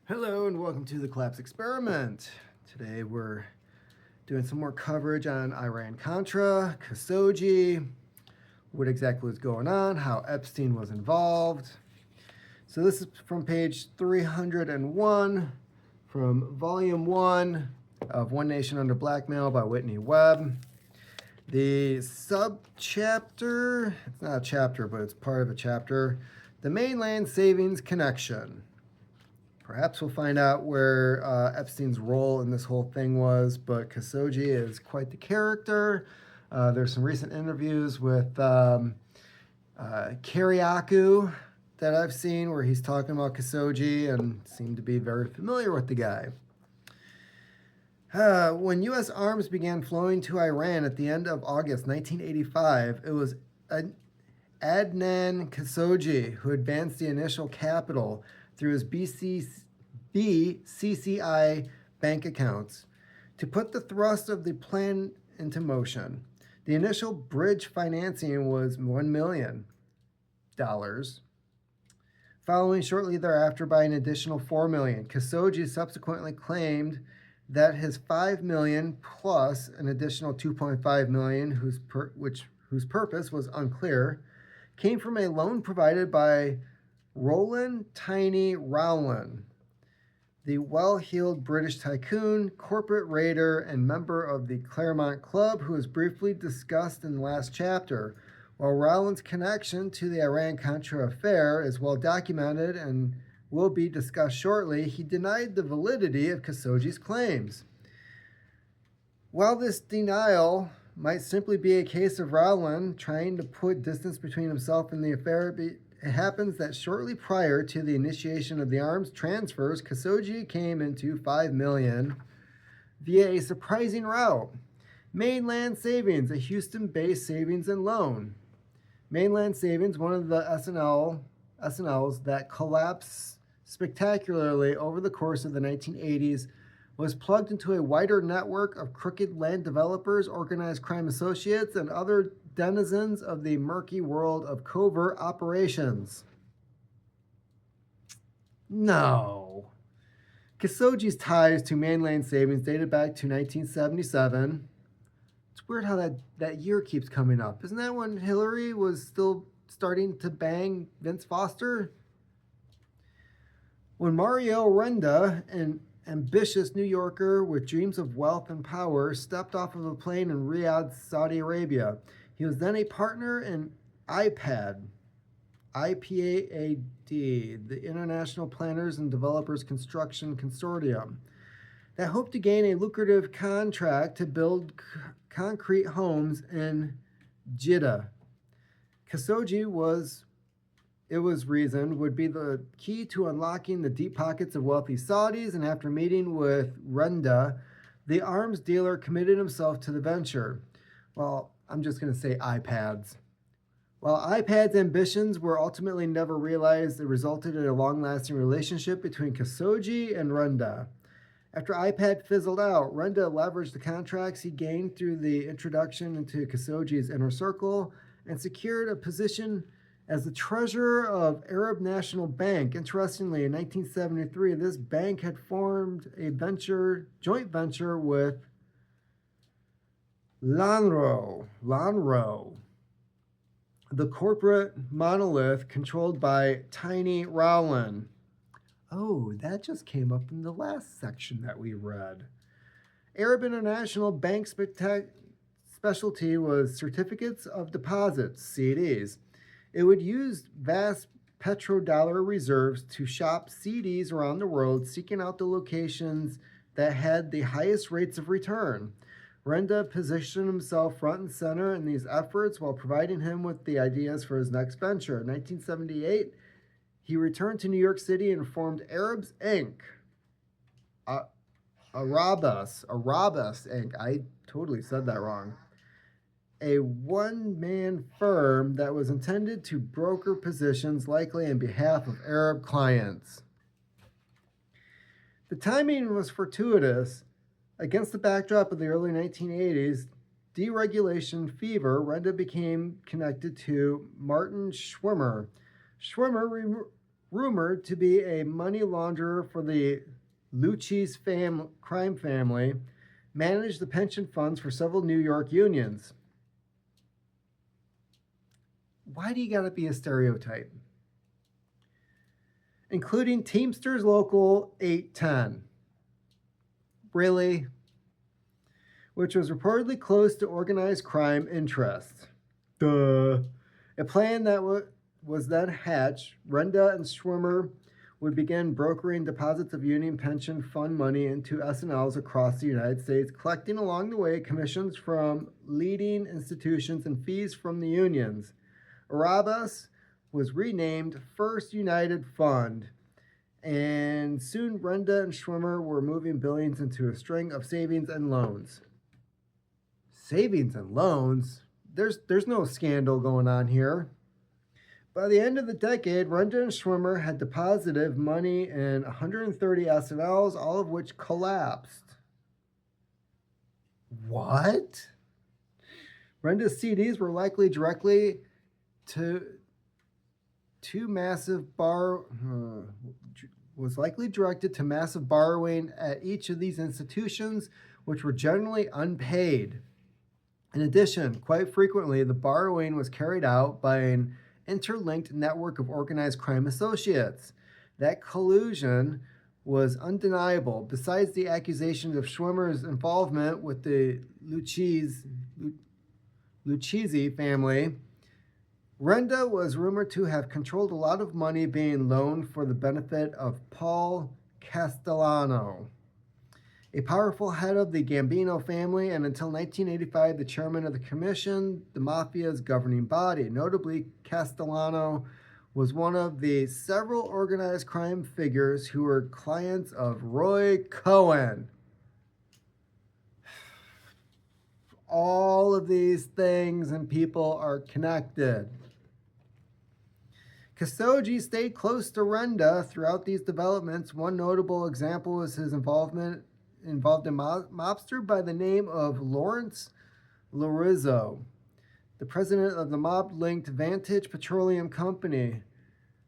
Hello and welcome to the Collapse Experiment. Today we're doing some more coverage on Iran-Contra, Khashoggi, what exactly was going on, how Epstein was involved. So this is from page 301 from volume 1 of One Nation Under Blackmail by Whitney Webb. The sub-chapter, it's not a chapter, but it's part of a chapter, the Mainland Savings Connection. Perhaps we'll find out where Epstein's role in this whole thing was, but Khashoggi is quite the character. There's some recent interviews with Kyriakou that I've seen where he's talking about Khashoggi and seemed to be very familiar with the guy. When U.S. arms began flowing to Iran at the end of August 1985, it was Adnan Khashoggi who advanced the initial capital through his BCCI bank accounts to put the thrust of the plan into motion. The initial bridge financing was $1 million, following shortly thereafter by an additional $4 million. Khashoggi subsequently claimed that his $5 million plus an additional $2.5 million, whose purpose was unclear, came from a loan provided by Roland Tiny Rowland, the well-heeled British tycoon, corporate raider, and member of the Claremont Club, who was briefly discussed in the last chapter. While Rowland's connection to the Iran-Contra affair is well documented and will be discussed shortly, he denied the validity of Khashoggi's claims. While this denial might simply be a case of Rowland trying to put distance between himself and the affair, it happens that shortly prior to the initiation of the arms transfers, Khashoggi came into $5 million via a surprising route. Mainland Savings, a Houston-based savings and loan. Mainland Savings, one of the SNLs that collapsed spectacularly over the course of the 1980s, was plugged into a wider network of crooked land developers, organized crime associates, and other denizens of the murky world of covert operations. No. Khashoggi's ties to Mainland Savings dated back to 1977. It's weird how that year keeps coming up. Isn't that when Hillary was still starting to bang Vince Foster? When Mario Renda, an ambitious New Yorker with dreams of wealth and power, stepped off of a plane in Riyadh, Saudi Arabia. He was then a partner in IPAD, the International Planners and Developers Construction Consortium, that hoped to gain a lucrative contract to build concrete homes in Jeddah. Khashoggi was reasoned, would be the key to unlocking the deep pockets of wealthy Saudis, and after meeting with Renda, the arms dealer committed himself to the venture. Well, I'm just going to say iPads. While iPad's ambitions were ultimately never realized, it resulted in a long-lasting relationship between Khashoggi and Renda. After iPad fizzled out, Renda leveraged the contracts he gained through the introduction into Khashoggi's inner circle and secured a position as the treasurer of Arab National Bank. Interestingly, in 1973, this bank had formed a joint venture with Lanro, the corporate monolith controlled by Tiny Rowland. Oh, that just came up in the last section that we read. Arab International Bank specialty was certificates of deposits, CDs. It would use vast petrodollar reserves to shop CDs around the world, seeking out the locations that had the highest rates of return. Renda positioned himself front and center in these efforts while providing him with the ideas for his next venture. In 1978, he returned to New York City and formed Arabs Inc. Arabas Inc. I totally said that wrong. A one-man firm that was intended to broker positions, likely on behalf of Arab clients. The timing was fortuitous. Against the backdrop of the early 1980s, deregulation fever, Renda became connected to Martin Schwimmer. Schwimmer rumored to be a money launderer for the Lucchese crime family, managed the pension funds for several New York unions. Why do you gotta be a stereotype? Including Teamsters Local 810. Really? Which was reportedly close to organized crime interests. Duh. A plan that was then hatched. Renda and Schwimmer would begin brokering deposits of union pension fund money into S&Ls across the United States, collecting along the way commissions from leading institutions and fees from the unions. Arabas was renamed First United Fund, and soon Renda and Schwimmer were moving billions into a string of savings and loans. Savings and loans? There's no scandal going on here. By the end of the decade, Renda and Schwimmer had deposited money in 130 S&Ls, all of which collapsed. What? Renda's CDs were likely directly was likely directed to massive borrowing at each of these institutions, which were generally unpaid. In addition, quite frequently, the borrowing was carried out by an interlinked network of organized crime associates. That collusion was undeniable. Besides the accusations of Schwimmer's involvement with the Lucchese family, Renda was rumored to have controlled a lot of money being loaned for the benefit of Paul Castellano, a powerful head of the Gambino family, and until 1985, the chairman of the commission, the mafia's governing body. Notably, Castellano was one of the several organized crime figures who were clients of Roy Cohn. All of these things and people are connected. Khashoggi stayed close to Renda throughout these developments. One notable example is his involved in mobster by the name of Lawrence Lorizzo, the president of the mob-linked Vantage Petroleum Company.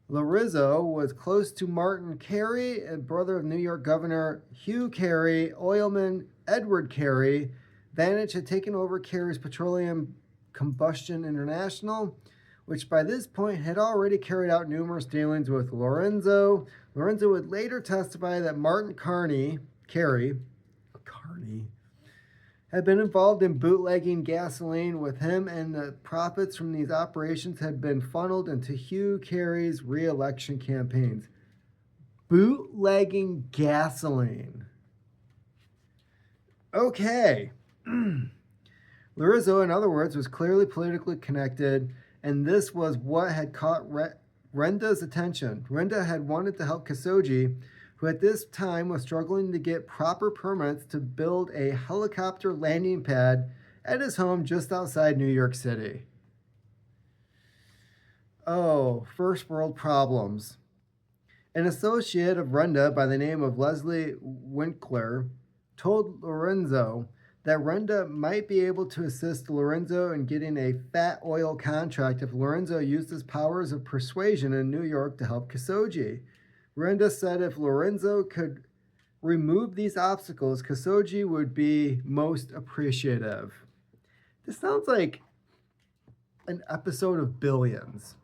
Lorizzo was close to Martin Carey, a brother of New York Governor Hugh Carey, oilman Edward Carey. Vantage had taken over Carey's Petroleum Combustion International, which by this point had already carried out numerous dealings with Lorenzo. Lorenzo would later testify that Martin Carey had been involved in bootlegging gasoline with him, and the profits from these operations had been funneled into Hugh Carey's re-election campaigns. Bootlegging gasoline. Okay. Lorizzo, in other words, was clearly politically connected, and this was what had caught Renda's attention. Renda had wanted to help Khashoggi, who at this time was struggling to get proper permits to build a helicopter landing pad at his home just outside New York City. Oh, first world problems. An associate of Renda by the name of Leslie Winkler told Lorenzo that Renda might be able to assist Lorenzo in getting a fat oil contract if Lorenzo used his powers of persuasion in New York to help Khashoggi. Renda said if Lorenzo could remove these obstacles, Khashoggi would be most appreciative. This sounds like an episode of Billions.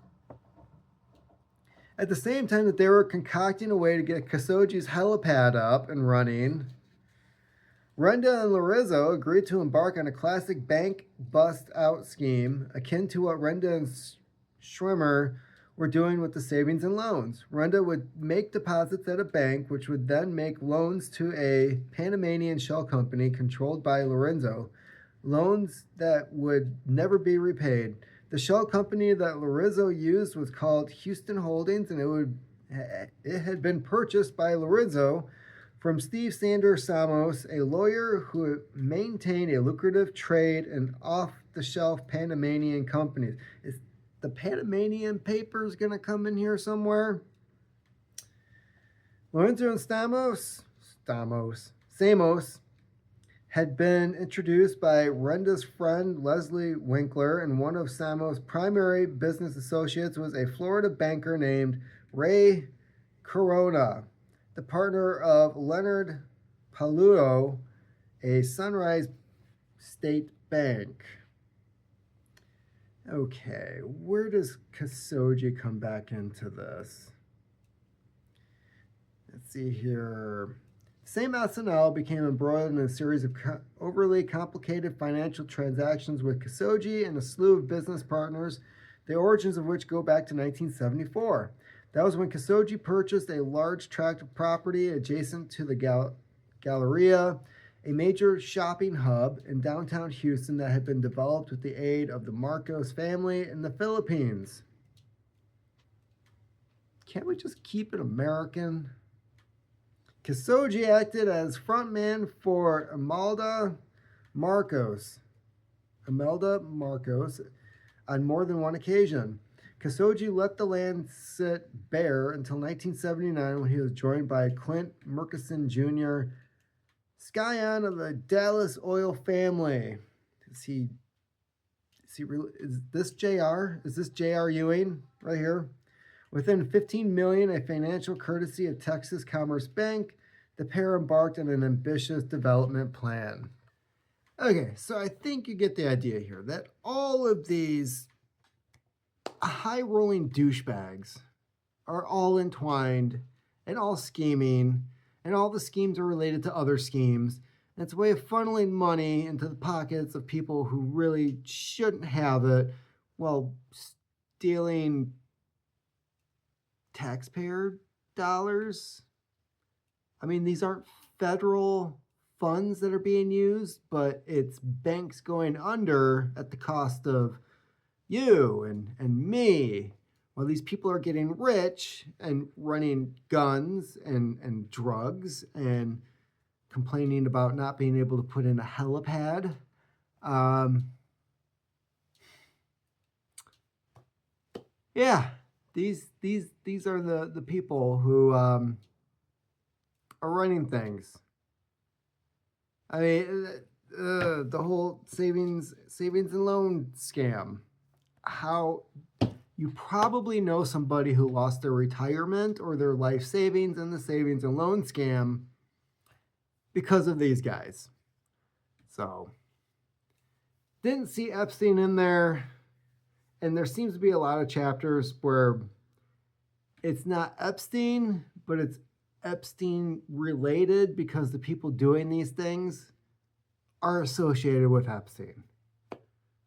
At the same time that they were concocting a way to get Khashoggi's helipad up and running, Renda and Lorenzo agreed to embark on a classic bank bust-out scheme akin to what Renda and Schwimmer were doing with the savings and loans. Renda would make deposits at a bank, which would then make loans to a Panamanian shell company controlled by Lorenzo, loans that would never be repaid. The shell company that Lorenzo used was called Houston Holdings, and it had been purchased by Lorenzo from Steve Sanders Samos, a lawyer who maintained a lucrative trade in off-the-shelf Panamanian companies. Is the Panamanian papers going to come in here somewhere? Lorenzo and Samos had been introduced by Renda's friend Leslie Winkler, and one of Samos' primary business associates was a Florida banker named Ray Corona, the partner of Leonard Paluto, a Sunrise State Bank. Okay, where does Khashoggi come back into this? Let's see here. Same SNL became embroiled in a series of overly complicated financial transactions with Khashoggi and a slew of business partners, the origins of which go back to 1974. That was when Khashoggi purchased a large tract of property adjacent to the Galleria, a major shopping hub in downtown Houston that had been developed with the aid of the Marcos family in the Philippines. Can't we just keep it American? Khashoggi acted as frontman for Imelda Marcos on more than one occasion. Khashoggi let the land sit bare until 1979 when he was joined by Clint Murchison Jr., scion of the Dallas oil family. Is this JR? Is this JR Ewing right here? Within $15 million, a financial courtesy of Texas Commerce Bank, the pair embarked on an ambitious development plan. Okay, so I think you get the idea here that all of these high-rolling douchebags are all entwined and all scheming, and all the schemes are related to other schemes. And it's a way of funneling money into the pockets of people who really shouldn't have it while stealing taxpayer dollars. I mean, these aren't federal funds that are being used, but it's banks going under at the cost of you and me, while these people are getting rich and running guns and drugs and complaining about not being able to put in a helipad. Yeah, these are the people who are running things. I mean, the whole savings and loan scam. How you probably know somebody who lost their retirement or their life savings in the savings and loan scam because of these guys. So, didn't see Epstein in there. And there seems to be a lot of chapters where it's not Epstein, but it's Epstein related because the people doing these things are associated with Epstein.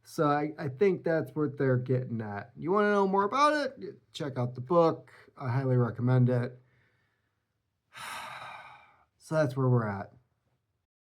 So I think that's what they're getting at. You want to know more about it? Check out the book. I highly recommend it. So that's where we're at.